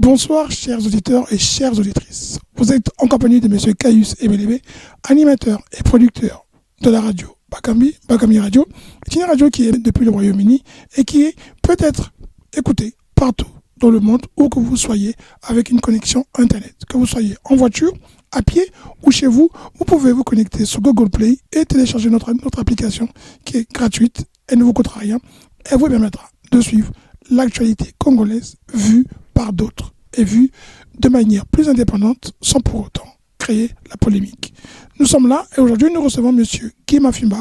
Bonsoir, chers auditeurs et chères auditrices. Vous êtes en compagnie de M. Caius Ebelebe, animateur et producteur de la radio Bakambi Radio. C'est une radio qui est depuis le Royaume-Uni et qui est peut-être écoutée partout dans le monde, où que vous soyez avec une connexion Internet. Que vous soyez en voiture, à pied ou chez vous, vous pouvez vous connecter sur Google Play et télécharger notre application qui est gratuite et ne vous coûtera rien et vous permettra de suivre l'actualité congolaise vue par d'autres et vue de manière plus indépendante sans pour autant créer la polémique. Nous sommes là et aujourd'hui nous recevons M. Guy Mafimba,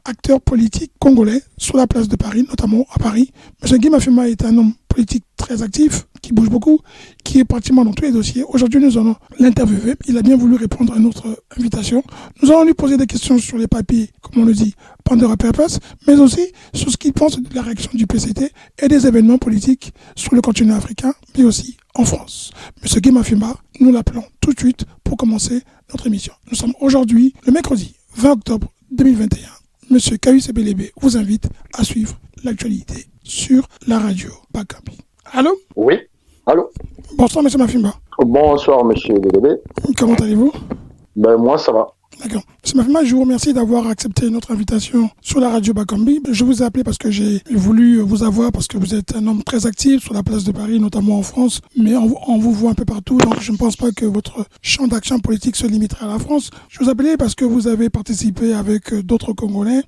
acteur politique congolais sur la place de Paris, notamment à Paris. M. Guy Mafimba est un homme politique très actif, qui bouge beaucoup, qui est pratiquement dans tous les dossiers. Aujourd'hui, nous allons l'interviewer. Il a bien voulu répondre à notre invitation. Nous allons lui poser des questions sur les papiers, comme on le dit, Pandora Papers, mais aussi sur ce qu'il pense de la réaction du PCT et des événements politiques sur le continent africain, mais aussi en France. M. Guy Mafimba, nous l'appelons tout de suite pour commencer notre émission. Nous sommes aujourd'hui le mercredi 20 octobre 2021. M. Caius Ebelebe vous invite à suivre l'actualité sur la radio Bakambi. Allô? Oui, allô? Bonsoir, M. Mafimba. Bonsoir, M. Ebelebe. Comment allez-vous? Moi, ça va. D'accord. M. Mafimba, je vous remercie d'avoir accepté notre invitation sur la radio Bakambi. Je vous ai appelé parce que j'ai voulu vous avoir, parce que vous êtes un homme très actif sur la place de Paris, notamment en France, mais on vous voit un peu partout, donc je ne pense pas que votre champ d'action politique se limiterait à la France. Je vous appelais parce que vous avez participé avec d'autres Congolais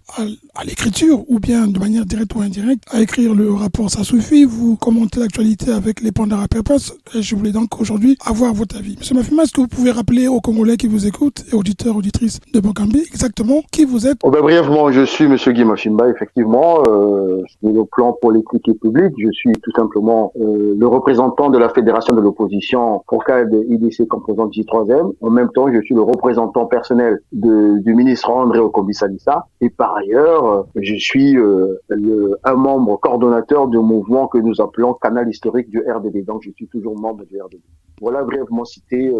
à l'écriture, ou bien de manière directe ou indirecte, à écrire le rapport Ça suffit. Vous commentez l'actualité avec les Pandora Papers, et je voulais donc aujourd'hui avoir votre avis. M. Mafimba, est-ce que vous pouvez rappeler aux Congolais qui vous écoutent, et auditeurs, auditrices de Bakambi, exactement qui vous êtes? Brièvement, je suis M. Guy Mafimba, effectivement. Sur le plan politique et public, je suis tout simplement le représentant de la Fédération de l'opposition FORCAD IDC composante J3M. En même temps, je suis le représentant personnel du ministre André Okobi-Salissa. Et par ailleurs, je suis un membre coordonnateur du mouvement que nous appelons Canal historique du RDD. Donc, je suis toujours membre du RDD. Voilà brièvement cité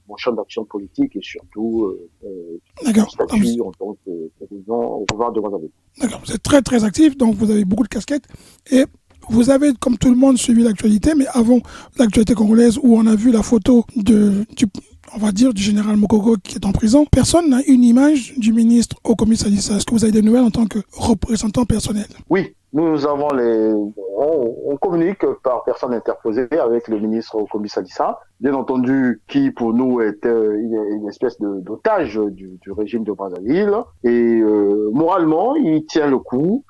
mon champ d'action politique et surtout mon statut en tant que président au pouvoir de Mozambique. D'accord, vous êtes très très actif, donc vous avez beaucoup de casquettes et vous avez, comme tout le monde, suivi l'actualité, mais avant l'actualité congolaise où on a vu la photo du général Mokoko qui est en prison, personne n'a une image du ministre Okomi Salissa. Est-ce que vous avez des nouvelles en tant que représentant personnel? Oui, nous avons on communique par personne interposée avec le ministre Okomi Salissa, bien entendu, qui pour nous est une espèce d'otage du régime de Brazzaville. Et moralement, il tient le coup.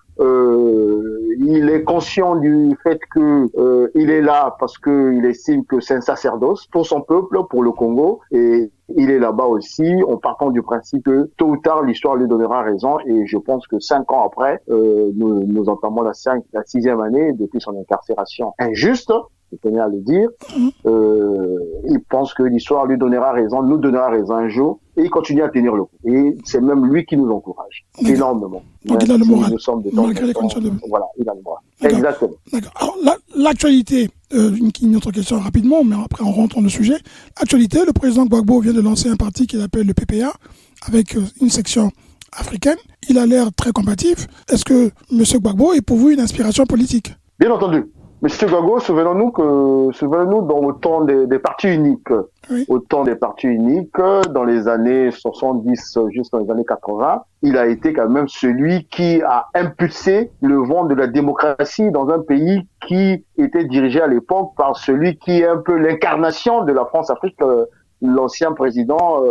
Il est conscient du fait que il est là parce que il estime que c'est un sacerdoce pour son peuple, pour le Congo, et il est là-bas aussi en partant du principe que tôt ou tard l'histoire lui donnera raison. Et je pense que 5 ans après, nous entamons la 6e année depuis son incarcération injuste. Je tenais à le dire. Il pense que l'histoire lui donnera raison, nous donnera raison un jour, et il continue à tenir le coup. Et c'est même lui qui nous encourage énormément. Donc il a le moral, nous sommes malgré les conditions de... Voilà, il a le moral. D'accord. Exactement. D'accord. Alors l'actualité, une autre question rapidement, mais après on rentre dans le sujet. Actualité, le président Gbagbo vient de lancer un parti qu'il appelle le PPA, avec une section africaine. Il a l'air très combatif. Est-ce que M. Gbagbo est pour vous une inspiration politique? Bien entendu. Monsieur Gbagbo, souvenons-nous dans le temps des partis uniques. Oui. Au temps des partis uniques, dans les années 70 jusqu'aux années 80, il a été quand même celui qui a impulsé le vent de la démocratie dans un pays qui était dirigé à l'époque par celui qui est un peu l'incarnation de la France-Afrique, l'ancien président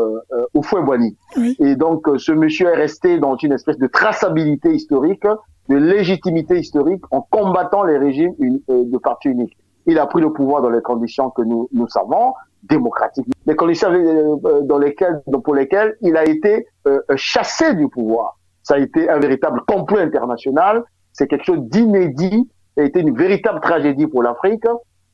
Houphouët-Boigny. Oui. Et donc, ce monsieur est resté dans une espèce de traçabilité historique, de légitimité historique, en combattant les régimes de parti unique. Il a pris le pouvoir dans les conditions que nous savons, démocratiques, les conditions pour lesquelles il a été chassé du pouvoir. Ça a été un véritable complot international, c'est quelque chose d'inédit, ça a été une véritable tragédie pour l'Afrique.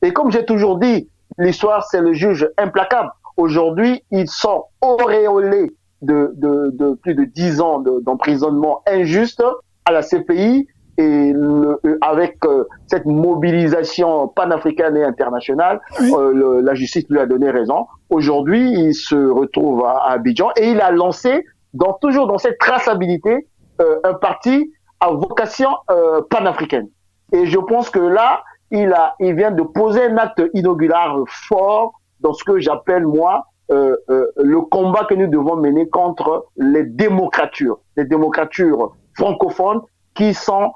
Et comme j'ai toujours dit, l'histoire c'est le juge implacable. Aujourd'hui, ils sont auréolés de plus de 10 ans d'emprisonnement injuste à la CPI, et avec cette mobilisation panafricaine et internationale, oui. La justice lui a donné raison. Aujourd'hui, il se retrouve à Abidjan et il a lancé, toujours dans cette traçabilité, un parti à vocation panafricaine. Et je pense que là, il vient de poser un acte inaugural fort dans ce que j'appelle, moi, le combat que nous devons mener contre les démocratures francophones qui sont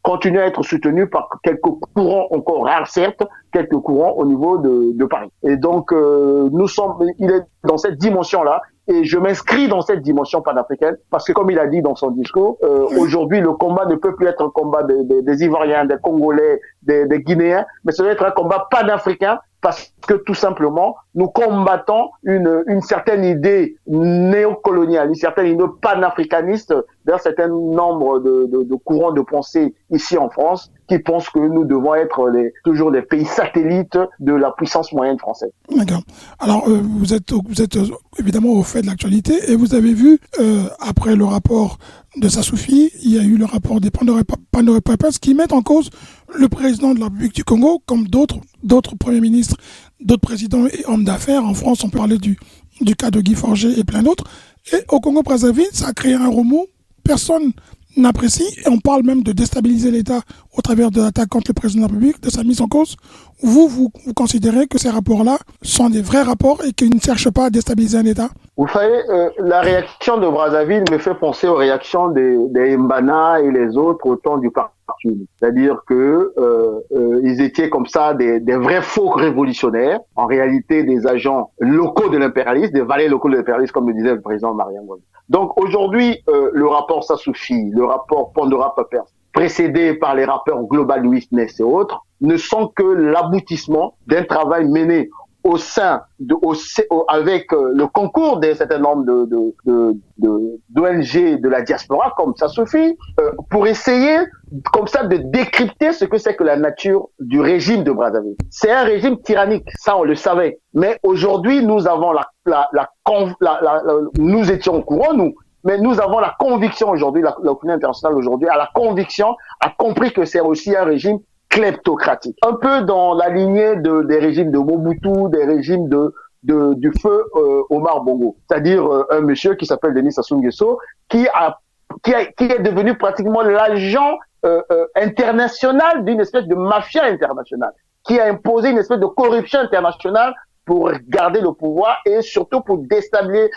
continuent à être soutenues par quelques courants encore rares, certes, quelques courants au niveau de Paris. Et donc, il est dans cette dimension-là, et je m'inscris dans cette dimension panafricaine, parce que comme il a dit dans son discours, aujourd'hui, le combat ne peut plus être un combat des Ivoiriens, des Congolais, des Guinéens, mais ça doit être un combat panafricain, parce que tout simplement, nous combattons une certaine idée néocoloniale, une certaine idée panafricaniste d'un certain nombre de courants de pensée ici en France qui pensent que nous devons être toujours les pays satellites de la puissance moyenne française. D'accord. Alors, vous êtes évidemment au fait de l'actualité et vous avez vu, après le rapport de Sassoufi, il y a eu le rapport des Pandora Papers qui mettent en cause le président de la République du Congo, comme d'autres premiers ministres, d'autres présidents et hommes d'affaires. En France, on peut parler du cas de Guy Forget et plein d'autres. Et au Congo-Brazzaville, ça a créé un remous. Personne n'apprécie et on parle même de déstabiliser l'État au travers de l'attaque contre le président de la République, de sa mise en cause. Vous considérez que ces rapports-là sont des vrais rapports et qu'ils ne cherchent pas à déstabiliser un État? Vous savez, la réaction de Brazzaville me fait penser aux réactions des Mbana et les autres au temps du parti unique. C'est-à-dire que ils étaient comme ça des vrais faux révolutionnaires, en réalité des agents locaux de l'impérialisme, des valets locaux de l'impérialisme, comme le disait le président Mariam Ngouabi. Donc aujourd'hui, le rapport Sassoufi, le rapport Pandora Papers, précédé par les rappeurs Global Louis Ness et autres, ne sont que l'aboutissement d'un travail mené au sein avec le concours d'un certain nombre d'ONG de la diaspora, comme ça suffit, pour essayer comme ça de décrypter ce que c'est que la nature du régime de Brazzaville. C'est un régime tyrannique, ça on le savait. Mais aujourd'hui, nous avons nous étions au courant, mais nous avons la conviction aujourd'hui, l'opinion internationale aujourd'hui a compris que c'est aussi un régime kleptocratique. Un peu dans la lignée des régimes de Mobutu, des régimes du feu Omar Bongo. C'est-à-dire un monsieur qui s'appelle Denis Sassou Nguesso, qui est devenu pratiquement l'agent international d'une espèce de mafia internationale, qui a imposé une espèce de corruption internationale pour garder le pouvoir et surtout pour déstabiliser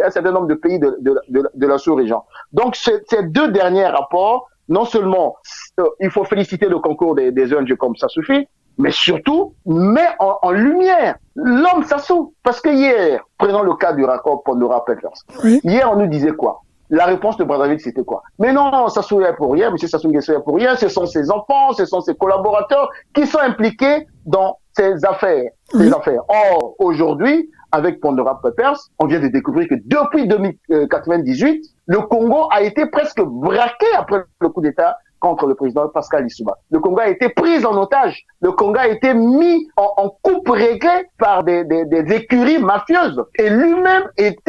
un certain nombre de pays de la sous-région. Donc ces deux derniers rapports, non seulement il faut féliciter le concours des ONG comme ça suffit, mais surtout met en lumière l'homme Sassou. Parce que hier, prenons le cas du rapport Pandora Papers, oui. Hier on nous disait quoi? La réponse de Brazzaville, c'était quoi? Mais non, Sassou est pour rien, M. Sassou Nguesso est pour rien, ce sont ses enfants, ce sont ses collaborateurs qui sont impliqués dans ces affaires. Oui. Or, aujourd'hui, avec Pandora Papers, on vient de découvrir que depuis 1998, le Congo a été presque braqué après le coup d'État contre le président Pascal Lissouba. Le Congo a été pris en otage. Le Congo a été mis en coupe réglée par des écuries mafieuses. Et lui-même est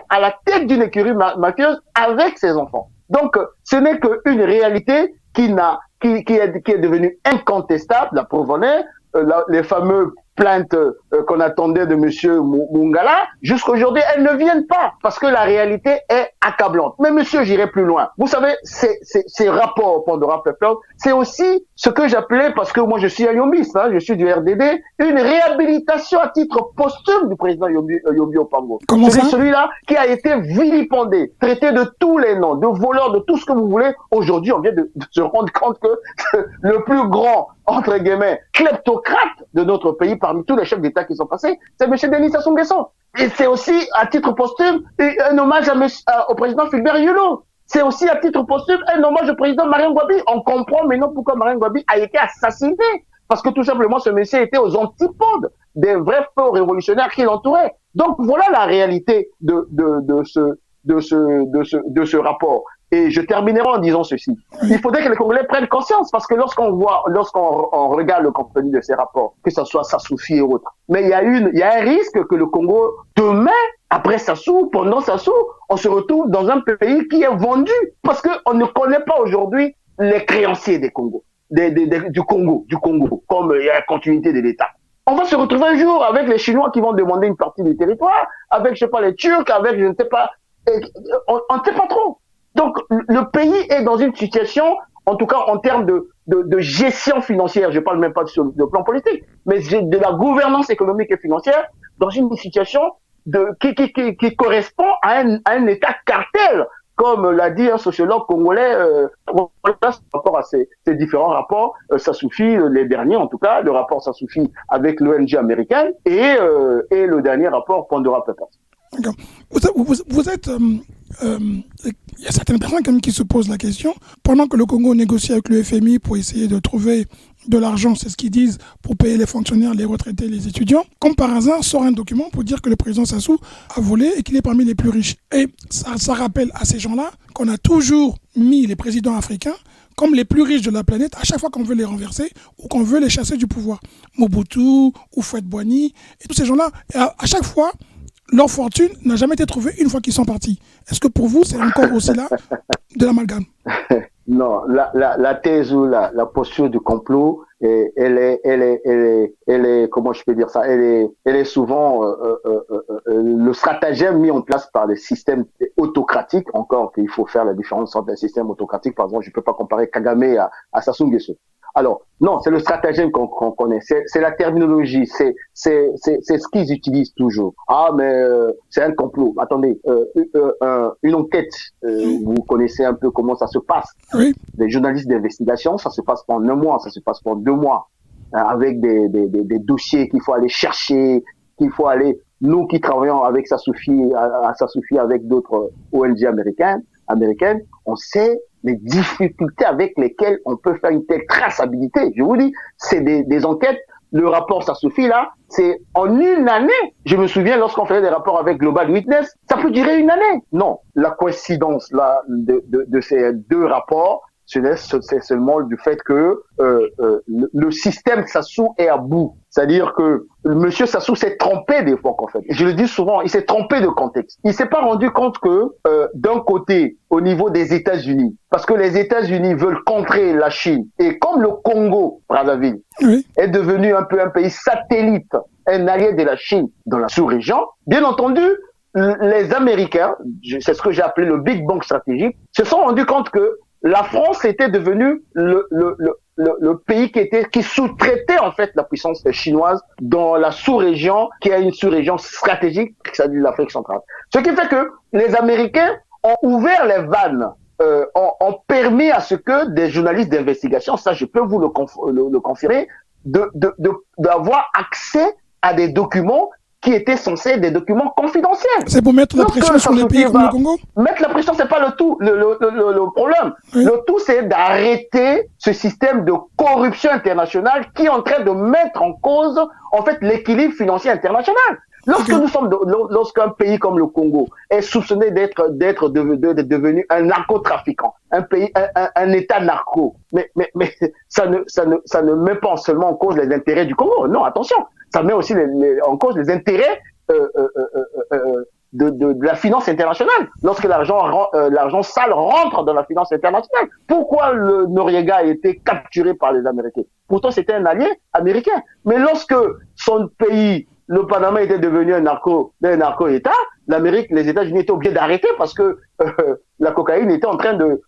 à la tête d'une écurie mafieuse avec ses enfants. Donc, ce n'est qu'une réalité qui est devenue incontestable. La preuve en est, les fameuses plaintes qu'on attendait de monsieur Mungala, jusqu'à aujourd'hui, elles ne viennent pas parce que la réalité est accablante. Mais monsieur, j'irai plus loin. Vous savez, ces rapports Pandora Papers, c'est aussi ce que j'appelais, parce que moi je suis un yombiste, je suis du RDD, une réhabilitation à titre posthume du président Yombi Opango. Comment ça? C'est celui-là qui a été vilipendé, traité de tous les noms, de voleur, de tout ce que vous voulez. Aujourd'hui, on vient de se rendre compte que le plus grand, entre guillemets, kleptocrate de notre pays, parmi tous les chefs d'État qui sont passés, c'est M. Denis Sassou Nguesso. Et c'est aussi, à titre posthume, un hommage au président Fulbert Yolo. C'est aussi, à titre posthume, un hommage au président Mariam Ngouabi. On comprend maintenant pourquoi Mariam Ngouabi a été assassiné. Parce que tout simplement, ce monsieur était aux antipodes des vrais faux révolutionnaires qui l'entouraient. Donc voilà la réalité de ce rapport. Et je terminerai en disant ceci. Il faudrait que les Congolais prennent conscience, parce que lorsqu'on regarde le contenu de ces rapports, que ce soit Sassoufi et autres, mais il y a un risque que le Congo, demain, après Sassou, pendant Sassou, on se retrouve dans un pays qui est vendu, parce qu'on ne connaît pas aujourd'hui les créanciers du Congo, comme il y a la continuité de l'État. On va se retrouver un jour avec les Chinois qui vont demander une partie du territoire, avec, je sais pas, les Turcs, avec, je ne sais pas, on ne sait pas trop. Donc, le pays est dans une situation, en tout cas en termes de gestion financière, je parle même pas sur le plan politique, mais de la gouvernance économique et financière dans une situation qui correspond à un État cartel, comme l'a dit un sociologue congolais, par rapport à ces différents rapports, ça suffit, les derniers en tout cas, le rapport ça suffit avec l'ONG américaine et le dernier rapport Pandora Papers. D'accord. Vous êtes... il y a certaines personnes quand même qui se posent la question, pendant que le Congo négocie avec le FMI pour essayer de trouver de l'argent, c'est ce qu'ils disent, pour payer les fonctionnaires, les retraités, les étudiants, comme par hasard sort un document pour dire que le président Sassou a volé et qu'il est parmi les plus riches. Et ça rappelle à ces gens-là qu'on a toujours mis les présidents africains comme les plus riches de la planète à chaque fois qu'on veut les renverser ou qu'on veut les chasser du pouvoir. Mobutu, Houphouët-Boigny, et tous ces gens-là, à chaque fois, leur fortune n'a jamais été trouvée une fois qu'ils sont partis. Est-ce que pour vous, c'est encore aussi là de l'amalgame? Non, la thèse ou la posture du complot, elle est, comment je peux dire ça, elle est souvent le stratagème mis en place par les systèmes autocratiques. Encore qu'il faut faire la différence entre les systèmes autocratiques. Par exemple, je peux pas comparer Kagame à Sassou Nguesso. Alors, non, c'est le stratagème qu'on connaît, c'est la terminologie, c'est ce qu'ils utilisent toujours. Ah, mais c'est un complot. Attendez, une enquête, vous connaissez un peu comment ça se passe. Oui. Des journalistes d'investigation, ça se passe pas en un mois, ça se passe pas en 2 mois, avec des dossiers qu'il faut aller chercher, qu'il faut aller. Nous qui travaillons avec Sassoufi, avec d'autres ONG américaines, on sait les difficultés avec lesquelles on peut faire une telle traçabilité. Je vous dis, c'est des enquêtes. Le rapport Sassoufi, là, c'est en une année. Je me souviens, lorsqu'on faisait des rapports avec Global Witness, ça peut durer une année. Non, la coïncidence là de ces 2 rapports, c'est seulement du fait que le système Sassou est à bout. C'est-à-dire que Monsieur Sassou s'est trompé des fois, en fait. Je le dis souvent, il s'est trompé de contexte. Il s'est pas rendu compte que d'un côté, au niveau des États-Unis, parce que les États-Unis veulent contrer la Chine, et comme le Congo, Brazzaville, est devenu un peu un pays satellite, un allié de la Chine dans la sous-région, bien entendu, les Américains, c'est ce que j'ai appelé le Big Bang stratégique, se sont rendus compte que la France était devenue le pays qui sous-traitait en fait la puissance chinoise dans la sous-région, qui est une sous-région stratégique, c'est-à-dire l'Afrique centrale. Ce qui fait que les Américains ont ouvert les vannes, ont permis à ce que des journalistes d'investigation, ça je peux vous le confirmer, d'avoir accès à des documents qui étaient censés être des documents confidentiels. C'est pour mettre la pression sur les pays comme le Congo? Mettre la pression, c'est pas le tout, le problème. Oui. Le tout, c'est d'arrêter ce système de corruption internationale qui est en train de mettre en cause, en fait, l'équilibre financier international. Lorsqu'un pays comme le Congo est soupçonné d'être devenu un narcotrafiquant, un État narco, mais ça ne met pas seulement en cause les intérêts du Congo. Non, attention, ça met aussi en cause les intérêts de la finance internationale. Lorsque l'argent sale rentre dans la finance internationale, pourquoi le Noriega a été capturé par les Américains? Pourtant, c'était un allié américain. Mais lorsque son pays, le Panama, était devenu un narco-État, les États-Unis étaient obligés d'arrêter parce que la cocaïne était en train de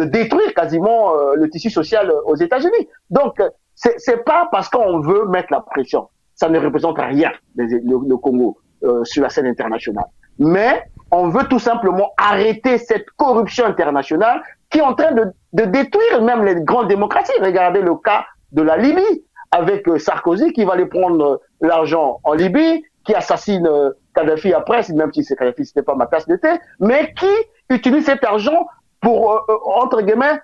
détruire quasiment le tissu social aux États-Unis. Donc, c'est pas parce qu'on veut mettre la pression. Ça ne représente rien, le Congo, sur la scène internationale. Mais on veut tout simplement arrêter cette corruption internationale qui est en train de détruire même les grandes démocraties. Regardez le cas de la Libye, avec Sarkozy qui va aller prendre l'argent en Libye, qui assassine Kadhafi après, même si Kadhafi c'était pas ma tasse de thé, mais qui utilise cet argent pour, entre guillemets,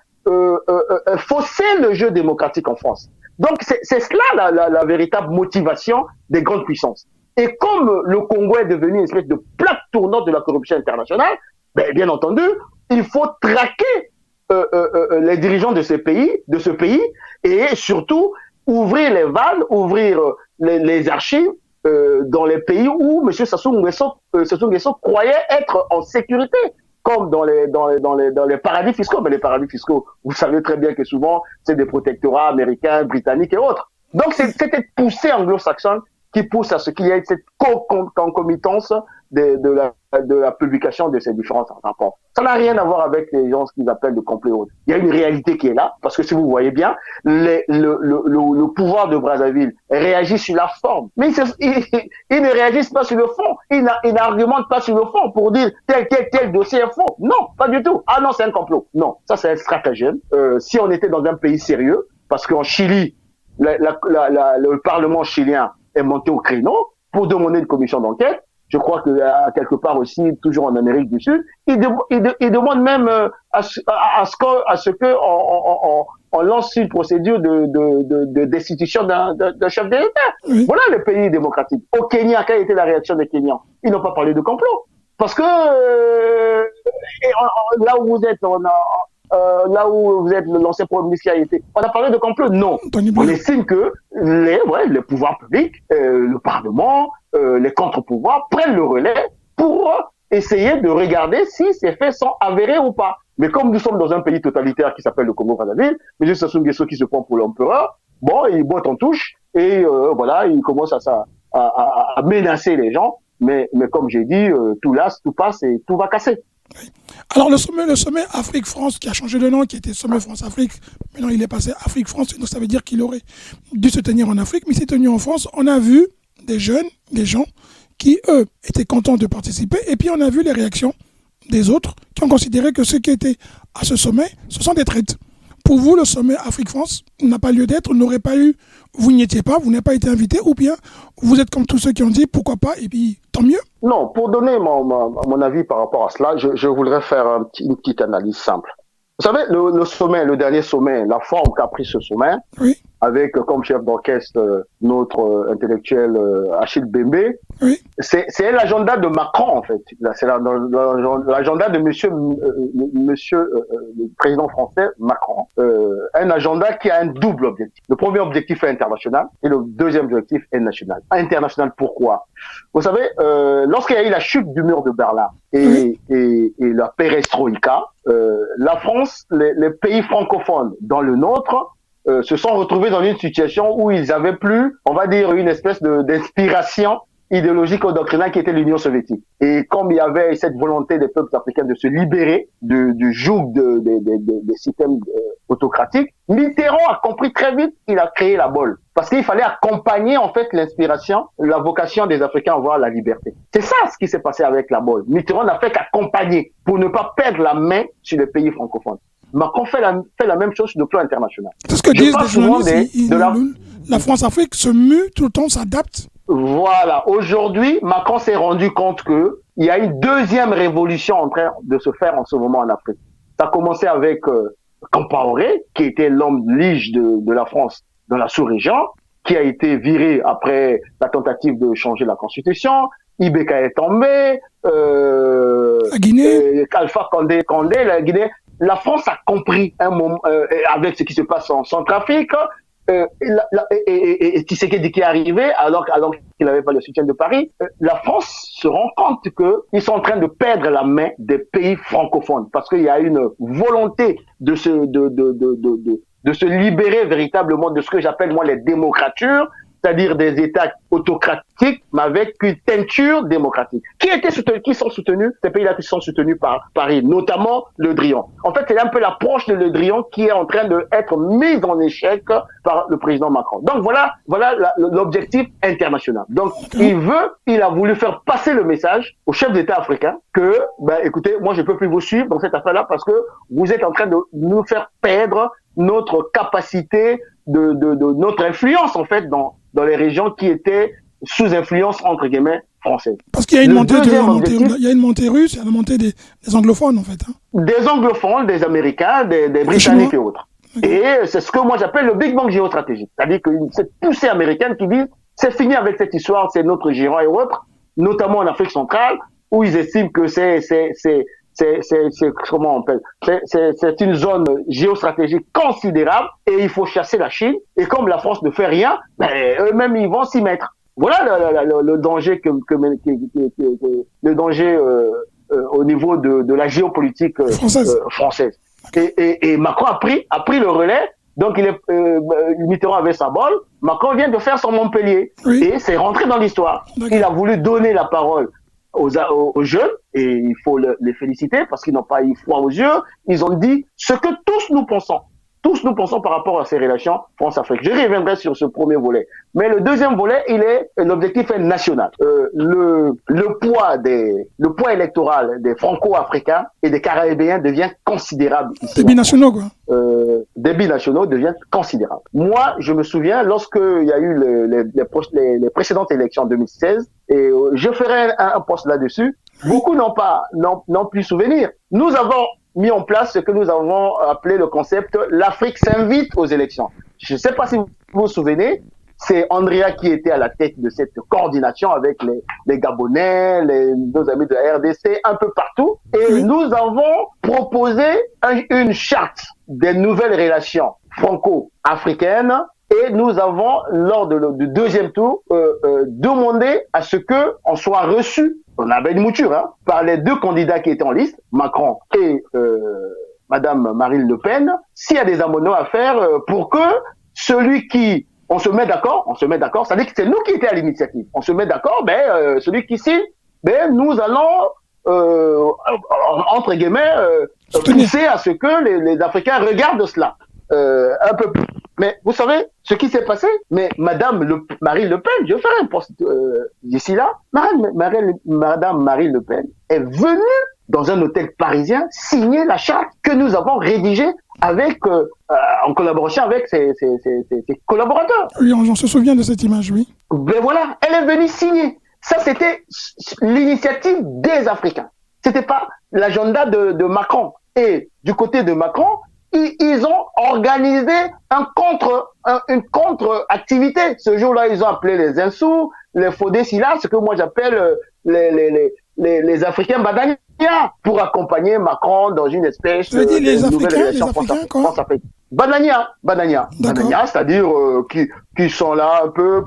fausser le jeu démocratique en France. Donc c'est cela la véritable motivation des grandes puissances. Et comme le Congo est devenu une espèce de plaque tournante de la corruption internationale, bien entendu, il faut traquer les dirigeants de ce pays, et surtout ouvrir les vannes, ouvrir les archives dans les pays où M. Sassou Nguesso croyait être en sécurité, comme dans les paradis fiscaux. Mais les paradis fiscaux, vous savez très bien que souvent, c'est des protectorats américains, britanniques et autres. Donc, c'est cette poussée anglo-saxonne qui pousse à ce qu'il y ait cette concomitance de la publication de ces différents rapports. Ça n'a rien à voir avec les gens qu'ils appellent de complot. Il y a une réalité qui est là, parce que si vous voyez bien, le pouvoir de Brazzaville réagit sur la forme, mais ils ne réagissent pas sur le fond. Ils n'argumentent pas sur le fond pour dire tel dossier est faux. Non, pas du tout. Ah non, c'est un complot. Non, ça c'est un stratagème. Si on était dans un pays sérieux, parce qu'en Chili, le Parlement chilien est monté au créneau pour demander une commission d'enquête. Je crois que quelque part aussi, toujours en Amérique du Sud, ils demandent même à ce que on lance une procédure de destitution d'un chef de l'État. Oui. Voilà le pays démocratique. Au Kenya, quelle était la réaction des Kenyans? Ils n'ont pas parlé de complot. Parce que là où vous êtes, là où vous êtes l'ancien Premier ministre qui a été, on a parlé de complot? Non. On estime que les pouvoirs publics, le Parlement, les contre-pouvoirs prennent le relais pour essayer de regarder si ces faits sont avérés ou pas. Mais comme nous sommes dans un pays totalitaire qui s'appelle le Congo-Brazzaville, M. Sassou Nguesso qui se prend pour l'empereur, bon, il botte en touche et voilà, il commence à menacer les gens. Mais comme j'ai dit, tout lasse, tout passe et tout va casser. Oui. Alors le sommet Afrique-France qui a changé de nom, qui était sommet France-Afrique, maintenant il est passé Afrique-France, donc ça veut dire qu'il aurait dû se tenir en Afrique, mais il s'est tenu en France. On a vu des jeunes, des gens qui, eux, étaient contents de participer, et puis on a vu les réactions des autres qui ont considéré que ceux qui étaient à ce sommet, ce sont des traites. Pour vous, le sommet Afrique-France n'a pas lieu d'être, n'aurait pas eu, vous n'y étiez pas, vous n'avez pas été invité, ou bien vous êtes comme tous ceux qui ont dit pourquoi pas, et puis tant mieux. Non, pour donner mon avis par rapport à cela, je voudrais faire une petite analyse simple. Vous savez, le sommet, le dernier sommet, la forme qu'a pris ce sommet, oui, avec comme chef d'orchestre notre intellectuel Achille Bembe, oui, c'est l'agenda de Macron en fait. C'est l'agenda de monsieur le président français Macron. Un agenda qui a un double objectif. Le premier objectif est international et le deuxième objectif est national. International pourquoi? Vous savez, lorsqu'il y a eu la chute du mur de Berlin et la perestroïka, la France, les pays francophones, dans le nôtre, se sont retrouvés dans une situation où ils avaient plus, on va dire, une espèce d'inspiration idéologique ou doctrinale qui était l'Union soviétique. Et comme il y avait cette volonté des peuples africains de se libérer du joug des systèmes autocratiques, Mitterrand a compris très vite qu'il a créé la bolle. Parce qu'il fallait accompagner en fait l'inspiration, la vocation des Africains à voir la liberté. C'est ça ce qui s'est passé avec la bolle. Mitterrand n'a fait qu'accompagner pour ne pas perdre la main sur les pays francophones. Macron fait la même chose sur le plan international. C'est ce que disent les journalistes. La France-Afrique se mue tout le temps, s'adapte. Voilà. Aujourd'hui, Macron s'est rendu compte que il y a une deuxième révolution en train de se faire en ce moment en Afrique. Ça a commencé avec Compaoré, qui était l'homme lige de la France dans la sous-région, qui a été viré après la tentative de changer la constitution. Ibeka est tombé. La Guinée. Alpha Condé, la Guinée. La France a compris un moment, avec ce qui se passe en Centrafrique, et Tshisekedi qui est arrivé, alors qu'il n'avait pas le soutien de Paris, la France se rend compte qu'ils sont en train de perdre la main des pays francophones, parce qu'il y a une volonté de se libérer véritablement de ce que j'appelle moi les démocratures, c'est-à-dire des États autocratiques, mais avec une teinture démocratique. Qui sont soutenus? Ces pays-là qui sont soutenus par Paris, notamment Le Drian. En fait, c'est un peu l'approche de Le Drian qui est en train d'être mise en échec par le président Macron. Donc voilà l'objectif international. Donc il a voulu faire passer le message aux chefs d'État africains que, écoutez, moi je peux plus vous suivre dans cette affaire-là parce que vous êtes en train de nous faire perdre notre capacité notre influence en fait dans les régions qui étaient sous influence entre guillemets française. Parce qu'il y a une montée il y a une montée russe, il y a une montée des anglophones en fait. Hein. Des anglophones, des Américains, des Britanniques et autres. Okay. Et c'est ce que moi j'appelle le Big Bang géostratégique. C'est-à-dire que cette poussée américaine qui dit c'est fini avec cette histoire, c'est notre giron et autres, notamment en Afrique centrale, où ils estiment que c'est comment on appelle, c'est une zone géostratégique considérable et il faut chasser la Chine. Et comme la France ne fait rien, eux-mêmes ils vont s'y mettre. Voilà le danger le danger au niveau de la géopolitique française. Et Macron a pris le relais Donc, Mitterrand avait sa balle. Macron vient de faire son Montpellier. Oui. Et c'est rentré dans l'histoire. Il a voulu donner la parole aux jeunes, et il faut les féliciter parce qu'ils n'ont pas eu froid aux yeux. Ils ont dit ce que tous nous pensons. Tous nous pensons par rapport à ces relations France-Afrique. Je reviendrai sur ce premier volet. Mais le deuxième volet, l'objectif est national. Le poids électoral des Franco-Africains et des Caribéens devient considérable ici. Des binationaux, quoi. Des binationaux deviennent considérables. Moi, je me souviens, lorsqu'il y a eu les précédentes élections en 2016, et je ferai un post là-dessus, beaucoup n'ont plus souvenir. Nous avons mis en place ce que nous avons appelé le concept « l'Afrique s'invite aux élections ». Je ne sais pas si vous vous souvenez, c'est Andrea qui était à la tête de cette coordination avec les Gabonais, nos amis de la RDC, un peu partout. Et nous avons proposé une charte des nouvelles relations franco-africaines. Et nous avons, lors du deuxième tour, demandé à ce qu'on soit reçu, on avait une mouture, par les deux candidats qui étaient en liste, Macron et Madame Marine Le Pen, s'il y a des amendements à faire pour que celui qui... On se met d'accord, ça veut dire que c'est nous qui étions à l'initiative. On se met d'accord, celui qui signe, nous allons, entre guillemets, pousser à ce que les Africains regardent cela. Un peu plus. Mais vous savez ce qui s'est passé? Mais Madame Marine Le Pen, je ferai un post d'ici là, Madame Marine Le Pen est venue dans un hôtel parisien signer la charte que nous avons rédigée avec, en collaboration avec ses collaborateurs. Oui, on se souvient de cette image, oui. Ben voilà, elle est venue signer. Ça, c'était l'initiative des Africains. C'était pas l'agenda de Macron. Et du côté de Macron, ils ont organisé une contre-activité. Ce jour-là, ils ont appelé les Insous, les Fodé-Silla, ce que moi j'appelle les Africains Badania, pour accompagner Macron dans une espèce de nouvelle relation France-Afrique. Badania, c'est-à-dire qui sont là un peu,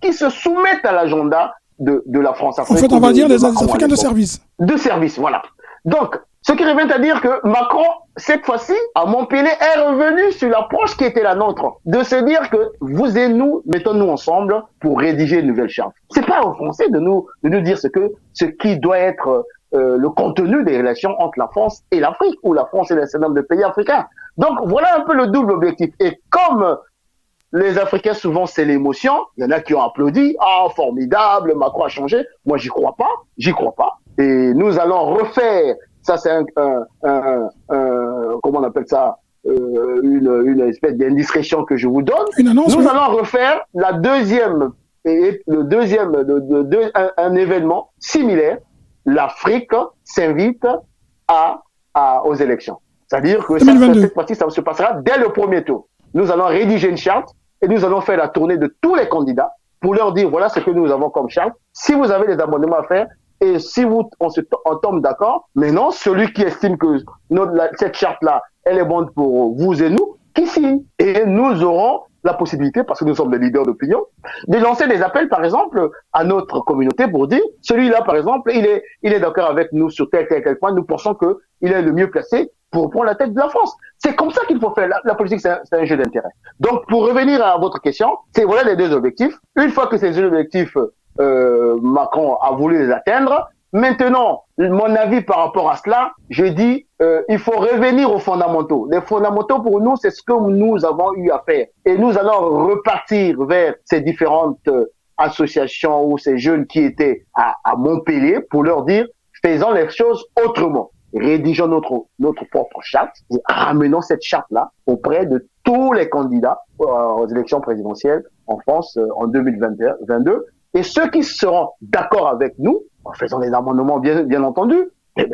qui se soumettent à l'agenda de la France-Afrique. En fait, on va dire les Africains de service. De service, voilà. Donc, ce qui revient à dire que Macron, cette fois-ci, à Montpellier, est revenu sur l'approche qui était la nôtre, de se dire que vous et nous, mettons-nous ensemble pour rédiger une nouvelle charte. C'est pas aux Français de nous dire ce qui doit être le contenu des relations entre la France et l'Afrique, ou la France et un certain nombre de pays africains. Donc, voilà un peu le double objectif. Et comme les Africains, souvent, c'est l'émotion, il y en a qui ont applaudi, ah, formidable, Macron a changé. Moi, j'y crois pas. Et nous allons refaire. Ça, c'est comment on appelle ça, une espèce d'indiscrétion que je vous donne. Une annonce, nous allons refaire un événement similaire. L'Afrique s'invite aux élections. C'est-à-dire que cette fois-ci, ça se passera dès le premier tour. Nous allons rédiger une charte et nous allons faire la tournée de tous les candidats pour leur dire, voilà ce que nous avons comme charte. Si vous avez des amendements à faire, et si on tombe d'accord, maintenant, celui qui estime que cette charte-là, elle est bonne pour vous et nous, qui signe. Et nous aurons la possibilité, parce que nous sommes des leaders d'opinion, de lancer des appels, par exemple, à notre communauté pour dire, celui-là, par exemple, il est d'accord avec nous sur tel point, nous pensons qu'il est le mieux placé pour prendre la tête de la France. C'est comme ça qu'il faut faire. La politique, c'est un jeu d'intérêt. Donc, pour revenir à votre question, voilà les deux objectifs. Une fois que ces deux objectifs Macron a voulu les atteindre. Maintenant, mon avis par rapport à cela, je dis, il faut revenir aux fondamentaux. Les fondamentaux pour nous, c'est ce que nous avons eu à faire. Et nous allons repartir vers ces différentes associations ou ces jeunes qui étaient à Montpellier pour leur dire, faisons les choses autrement. Rédigeons notre propre charte et ramenons cette charte-là auprès de tous les candidats aux élections présidentielles en France en 2022. Et ceux qui seront d'accord avec nous, en faisant des amendements bien entendu,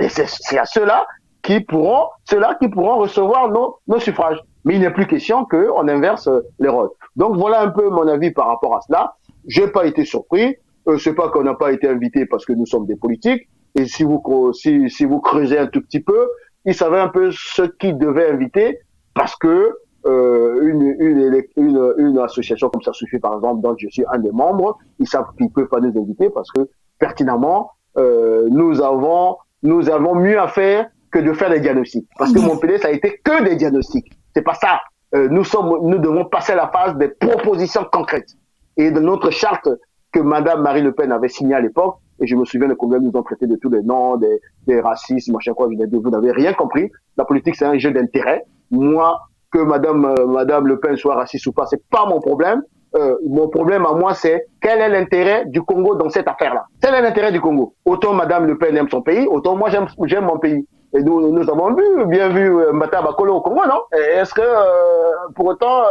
c'est à ceux-là qui pourront recevoir nos suffrages. Mais il n'est plus question qu'on inverse les rôles. Donc voilà un peu mon avis par rapport à cela. J'ai pas été surpris. C'est pas qu'on n'a pas été invité parce que nous sommes des politiques. Et si vous creusez un tout petit peu, ils savaient un peu ce qu'ils devaient inviter parce que une association comme ça suffit, par exemple, dont je suis un des membres, ils savent qu'ils peuvent pas nous inviter parce que pertinemment nous avons mieux à faire que de faire des diagnostics. Parce que Montpellier, ça a été que des diagnostics. C'est pas ça. nous devons passer à la phase des propositions concrètes. Et de notre charte que Madame Marie Le Pen avait signée à l'époque, et je me souviens de combien nous ont traité de tous les noms, des racistes, machin quoi, vous n'avez rien compris. La politique, c'est un jeu d'intérêt. Moi, que Madame Le Pen soit raciste ou pas, c'est pas mon problème. Mon problème à moi, c'est quel est l'intérêt du Congo dans cette affaire-là. Quel est l'intérêt du Congo? Autant Madame Le Pen aime son pays, autant moi j'aime mon pays. Et nous avons bien vu Mbata Bakolo au Congo, non? Est-ce que pour autant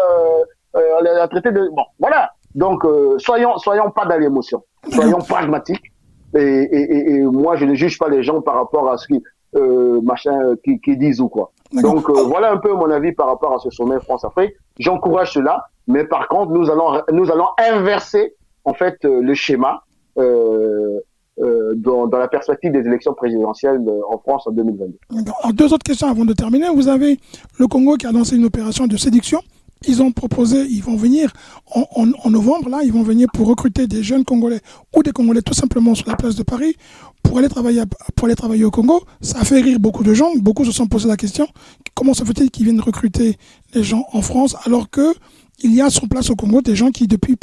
on a traité de... Bon, voilà. Donc soyons pas dans l'émotion, soyons pragmatiques. Et moi je ne juge pas les gens par rapport à ce qui disent ou quoi. Donc voilà un peu mon avis par rapport à ce sommet France-Afrique. J'encourage cela, mais par contre nous allons inverser en fait le schéma dans la perspective des élections présidentielles en France en 2022. Alors, deux autres questions avant de terminer. Vous avez le Congo qui a lancé une opération de séduction. Ils ont proposé, ils vont venir en novembre, là, ils vont venir pour recruter des jeunes Congolais ou des Congolais tout simplement sur la place de Paris pour aller travailler au Congo. Ça a fait rire beaucoup de gens. Beaucoup se sont posé la question, comment se fait-il qu'ils viennent recruter les gens en France alors qu'il y a sur place au Congo des gens qui, depuis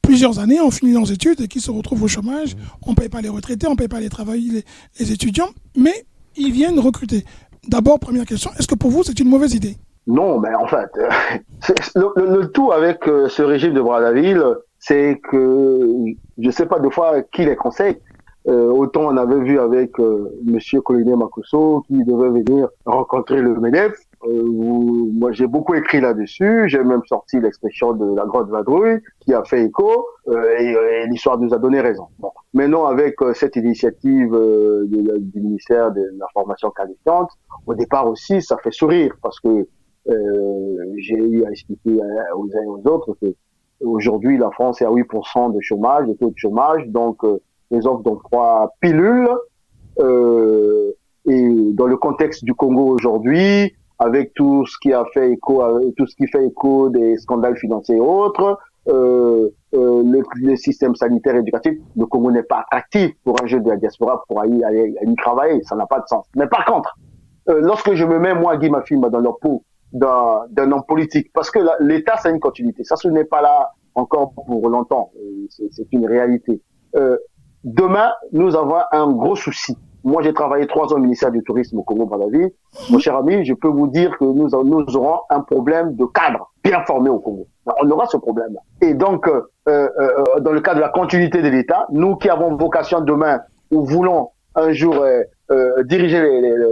plusieurs années, ont fini leurs études et qui se retrouvent au chômage. On ne paye pas les retraités, on ne paye pas les étudiants, mais ils viennent recruter. D'abord, première question, est-ce que pour vous, c'est une mauvaise idée? Non, mais en fait, le tout avec ce régime de Brazzaville, c'est que je ne sais pas deux fois qui les conseille. Autant on avait vu avec Monsieur Collinet Makosso qui devait venir rencontrer le MEDEF. Moi, j'ai beaucoup écrit là-dessus. J'ai même sorti l'expression de la grotte Vadrouille qui a fait écho et l'histoire nous a donné raison. Bon. Maintenant, avec cette initiative du ministère de la formation qualifiante, au départ aussi, ça fait sourire parce que j'ai eu à expliquer aux uns et aux autres que aujourd'hui la France est à 8% de chômage, de taux de chômage, donc les offres d'emploi pilules et dans le contexte du Congo aujourd'hui, avec tout ce qui fait écho des scandales financiers et autres, le système sanitaire et éducatif, le Congo n'est pas attractif pour un jeune de la diaspora pour aller y travailler, ça n'a pas de sens. Mais par contre, lorsque je me mets moi Guy Mafimba dans leur peau d'un homme politique, parce que l'État, c'est une continuité. Ça, ce n'est pas là encore pour longtemps. C'est une réalité. Demain, nous avons un gros souci. Moi, j'ai travaillé 3 ans au ministère du Tourisme au Congo-Brazzaville. Mon cher ami, je peux vous dire que nous aurons un problème de cadre bien formé au Congo. On aura ce problème-là. Et donc, dans le cadre de la continuité de l'État, nous qui avons vocation demain, ou voulons un jour diriger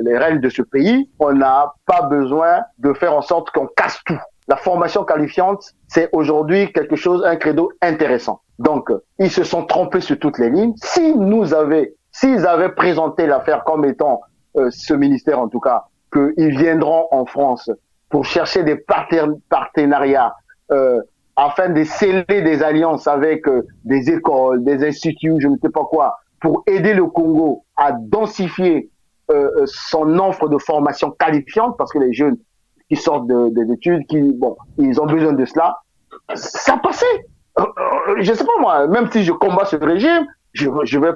les règles de ce pays, on n'a pas besoin de faire en sorte qu'on casse tout. La formation qualifiante, c'est aujourd'hui un credo intéressant. Donc, ils se sont trompés sur toutes les lignes. S'ils avaient présenté l'affaire comme étant, ce ministère en tout cas, qu'ils viendront en France pour chercher des partenariats afin de sceller des alliances avec des écoles, des instituts, je ne sais pas quoi, pour aider le Congo à densifier son offre de formation qualifiante, parce que les jeunes qui sortent des études, ils ont besoin de cela, ça passait. Je sais pas moi, même si je combats ce régime, je vais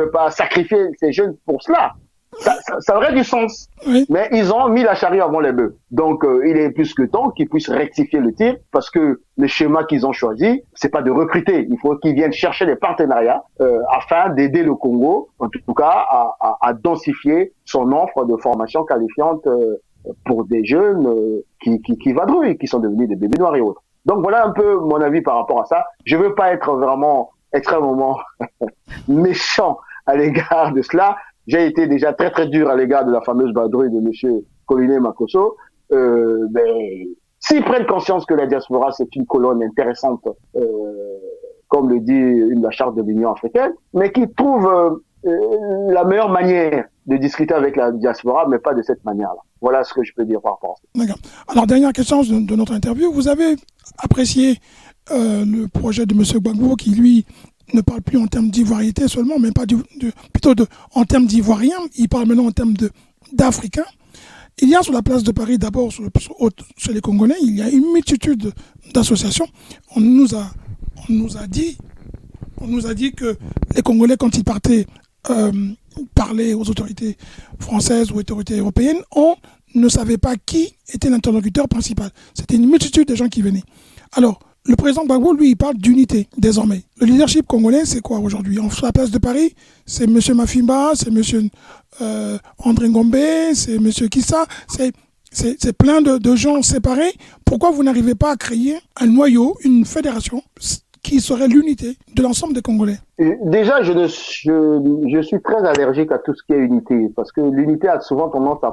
pas sacrifier ces jeunes pour cela. Ça aurait du sens. Oui. Mais ils ont mis la charrue avant les bœufs. Donc, il est plus que temps qu'ils puissent rectifier le tir, parce que le schéma qu'ils ont choisi, c'est pas de recruter. Il faut qu'ils viennent chercher des partenariats afin d'aider le Congo, en tout cas, à densifier son offre de formation qualifiante pour des jeunes qui vadrouillent, qui sont devenus des bébés noirs et autres. Donc, voilà un peu mon avis par rapport à ça. Je veux pas être vraiment extrêmement méchant à l'égard de cela. J'ai été déjà très très dur à l'égard de la fameuse vadrouille de monsieur Collinet Makosso. Mais s'ils prennent conscience que la diaspora c'est une colonne intéressante, comme le dit la charte de l'Union africaine, mais qu'ils trouvent la meilleure manière de discuter avec la diaspora, mais pas de cette manière-là. Voilà ce que je peux dire par rapport à ça. D'accord. Alors, dernière question de notre interview. Vous avez apprécié le projet de M. Gbagbo qui, lui, ne parle plus en termes d'ivoirité seulement, mais pas plutôt en termes d'ivoirien. Il parle maintenant en termes d'Africains. Il y a sur la place de Paris, d'abord chez les Congolais, il y a une multitude d'associations. On nous a dit que les Congolais, quand ils partaient parler aux autorités françaises ou autorités européennes, on ne savait pas qui était l'interlocuteur principal. C'était une multitude de gens qui venaient. Alors, le président Gbagbo, lui, il parle d'unité, désormais. Le leadership congolais, c'est quoi aujourd'hui? Sur la place de Paris, c'est M. Mafimba, c'est M. André Ngombe, c'est M. Kissa, c'est plein de gens séparés. Pourquoi vous n'arrivez pas à créer un noyau, une fédération qui serait l'unité de l'ensemble des Congolais? Déjà, je suis très allergique à tout ce qui est unité, parce que l'unité a souvent tendance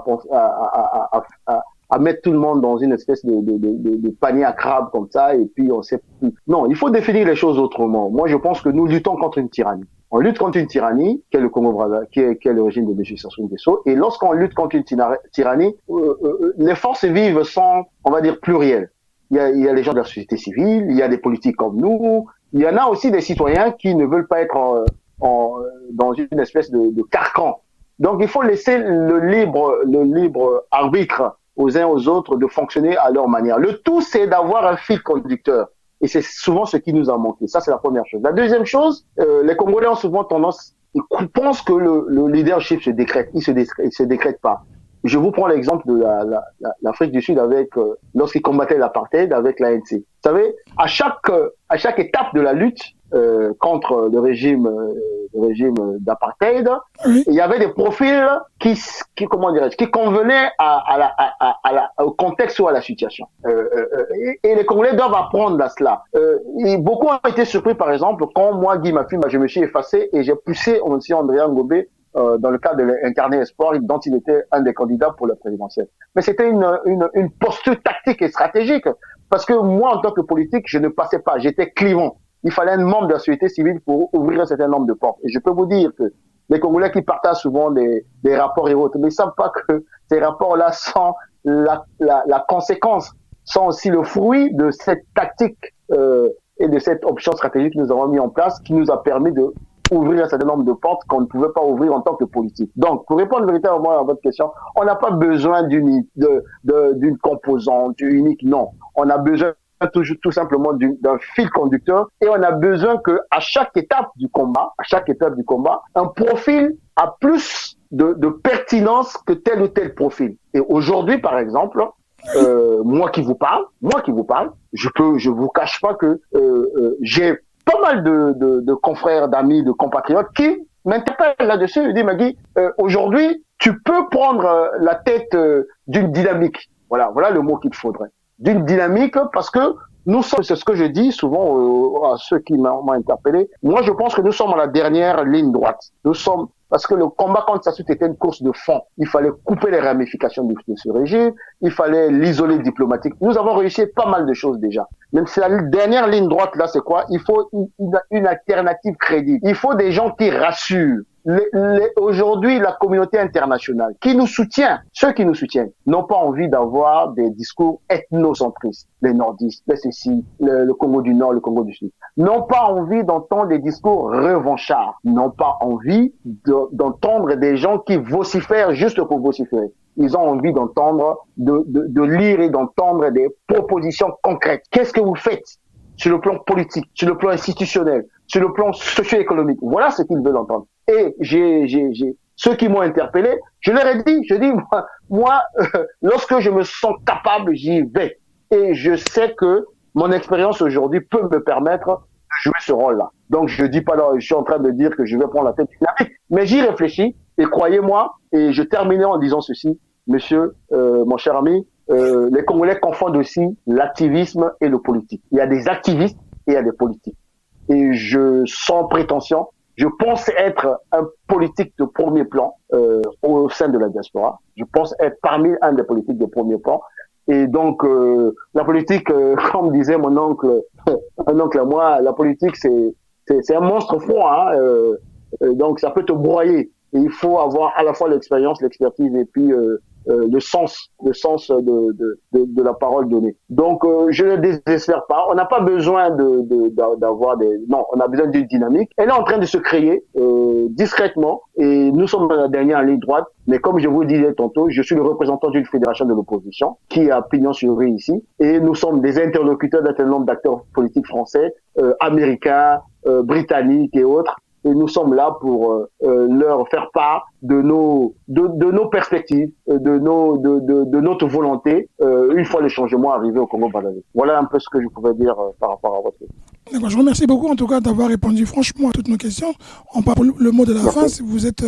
à mettre tout le monde dans une espèce de panier à crabe comme ça, et puis on sait plus. Non, il faut définir les choses autrement. Moi, je pense que nous luttons contre une tyrannie. On lutte contre une tyrannie, qui est le Congo-Brazzaville, qui est le régime de M. Sassou Nguesso, et lorsqu'on lutte contre une tyrannie, les forces vives sont, on va dire, plurielles. Il y a les gens de la société civile, il y a des politiques comme nous, il y en a aussi des citoyens qui ne veulent pas être dans une espèce de carcan. Donc il faut laisser le libre arbitre aux uns aux autres de fonctionner à leur manière. Le tout, c'est d'avoir un fil conducteur. Et c'est souvent ce qui nous a manqué. Ça, c'est la première chose. La deuxième chose, les Congolais ont souvent tendance, ils pensent que le leadership se décrète. Il se décrète pas. Je vous prends l'exemple de l'Afrique du Sud avec lorsqu'ils combattaient l'apartheid avec l'ANC. Vous savez, à chaque étape de la lutte contre le régime d'apartheid, Oui. il y avait des profils qui convenaient au contexte ou à la situation. Et les Congolais doivent apprendre à cela. Et beaucoup ont été surpris, par exemple, quand moi, Guy Mafimba, je me suis effacé et j'ai poussé aussi André Ngombe dans le cadre de l'Incarné Espoir, dont il était un des candidats pour la présidentielle. Mais c'était une posture tactique et stratégique, parce que moi, en tant que politique, je ne passais pas, j'étais clivant. Il fallait un membre de la société civile pour ouvrir un certain nombre de portes. Et je peux vous dire que les Congolais qui partagent souvent des rapports et autres, mais ils ne savent pas que ces rapports-là sont la conséquence, sont aussi le fruit de cette tactique et de cette option stratégique que nous avons mis en place, qui nous a permis de ouvrir un certain nombre de portes qu'on ne pouvait pas ouvrir en tant que politique. Donc, pour répondre véritablement à votre question, on n'a pas besoin d'une composante unique, non. On a besoin tout simplement d'un fil conducteur, et on a besoin que à chaque étape du combat, un profil a plus de pertinence que tel ou tel profil. Et aujourd'hui, par exemple, moi qui vous parle, je vous cache pas que j'ai pas mal de confrères, d'amis, de compatriotes qui m'interpellent là-dessus. Ils disent, Magui, aujourd'hui, tu peux prendre la tête d'une dynamique. Voilà le mot qu'il faudrait. D'une dynamique, parce que nous sommes, c'est ce que je dis souvent à ceux qui m'ont interpellé. Moi, je pense que nous sommes à la dernière ligne droite. Parce que le combat contre Sassou était une course de fond. Il fallait couper les ramifications de ce régime. Il fallait l'isoler diplomatique. Nous avons réussi pas mal de choses déjà. Même si la dernière ligne droite, là, c'est quoi? Il faut une alternative crédible. Il faut des gens qui rassurent. Aujourd'hui, la communauté internationale qui nous soutient, ceux qui nous soutiennent, n'ont pas envie d'avoir des discours ethnocentristes. Les nordistes, les ceci, le Congo du Nord, le Congo du Sud, n'ont pas envie d'entendre des discours revanchards, n'ont pas envie d'entendre des gens qui vocifèrent juste pour vociférer. Ils ont envie d'entendre, de lire et d'entendre des propositions concrètes. Qu'est-ce que vous faites sur le plan politique, sur le plan institutionnel, sur le plan socio-économique? Voilà ce qu'ils veulent entendre. Et ceux qui m'ont interpellé, je leur ai dit, moi, lorsque je me sens capable, j'y vais. Et je sais que mon expérience aujourd'hui peut me permettre de jouer ce rôle-là. Donc, je dis pas là, je suis en train de dire que je vais prendre la tête dynamique, mais j'y réfléchis. Et croyez-moi, et je terminerai en disant ceci, monsieur, mon cher ami, les Congolais confondent aussi l'activisme et le politique. Il y a des activistes et il y a des politiques. Et sans prétention, je pense être un politique de premier plan au sein de la diaspora. Je pense être parmi un des politiques de premier plan. Et donc, la politique, comme disait mon oncle, un oncle à moi, la politique, c'est un monstre froid. Hein, donc, ça peut te broyer. Et il faut avoir à la fois l'expérience, l'expertise et puis le sens de la parole donnée. Donc, je ne désespère pas. On n'a pas besoin d'avoir non, on a besoin d'une dynamique. Elle est en train de se créer discrètement et nous sommes dans la dernière ligne droite. Mais comme je vous disais tantôt, je suis le représentant d'une fédération de l'opposition qui a pignon sur rue ici et nous sommes des interlocuteurs d'un certain nombre d'acteurs politiques français, américains, britanniques et autres. et nous sommes là pour leur faire part de nos perspectives, de notre volonté une fois le changement arrivé au Congo-Brazzaville. Voilà un peu ce que je pouvais dire par rapport à votre question. D'accord, je vous remercie beaucoup en tout cas d'avoir répondu franchement à toutes nos questions. On parle le mot de la fin, si vous êtes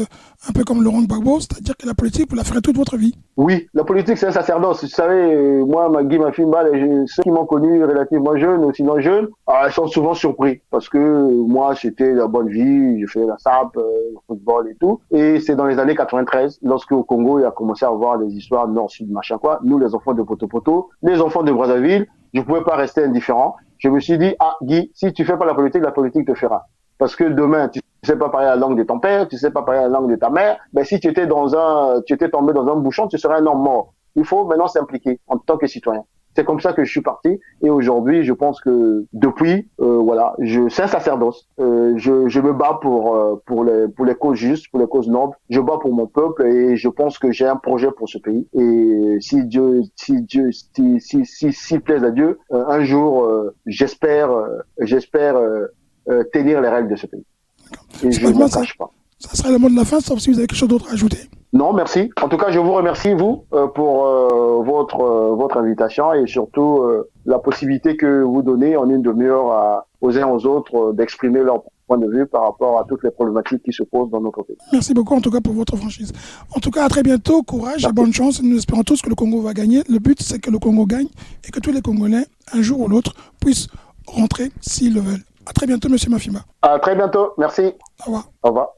un peu comme Laurent Gbagbo, c'est-à-dire que la politique, vous la ferez toute votre vie. Oui, la politique c'est un sacerdoce. Vous savez, moi, Guy Mafimba, ceux qui m'ont connu relativement jeune ou sinon jeune, sont souvent surpris parce que moi, c'était la bonne vie, je faisais la SAP, le football et tout. Et c'est dans les années 93, lorsque au Congo, il a commencé à avoir des histoires nord-sud, machin quoi. Nous, les enfants de Poto-Poto, les enfants de Brazzaville, je ne pouvais pas rester indifférent. Je me suis dit, Guy, si tu fais pas la politique te fera. Parce que demain, tu sais pas parler la langue de ton père, tu sais pas parler la langue de ta mère, ben si tu étais tombé dans un bouchon, tu serais un homme mort. Il faut maintenant s'impliquer en tant que citoyen. C'est comme ça que je suis parti et aujourd'hui, je pense que depuis, voilà, c'est un sacerdoce. Je me bats pour les causes justes, pour les causes nobles. Je bats pour mon peuple et je pense que j'ai un projet pour ce pays. Et si plaise à Dieu, un jour, j'espère tenir les règles de ce pays. Et je ne m'en cache pas. Ça sera le mot de la fin, sauf si vous avez quelque chose d'autre à ajouter. Non, merci. En tout cas, je vous remercie, vous, pour votre invitation et surtout la possibilité que vous donnez en une demi-heure aux uns aux autres d'exprimer leur point de vue par rapport à toutes les problématiques qui se posent dans notre pays. Merci beaucoup, en tout cas, pour votre franchise. En tout cas, à très bientôt, courage et bonne chance. Nous espérons tous que le Congo va gagner. Le but, c'est que le Congo gagne et que tous les Congolais, un jour ou l'autre, puissent rentrer s'ils le veulent. À très bientôt, Monsieur Mafimba. À très bientôt. Merci. Au revoir. Au revoir.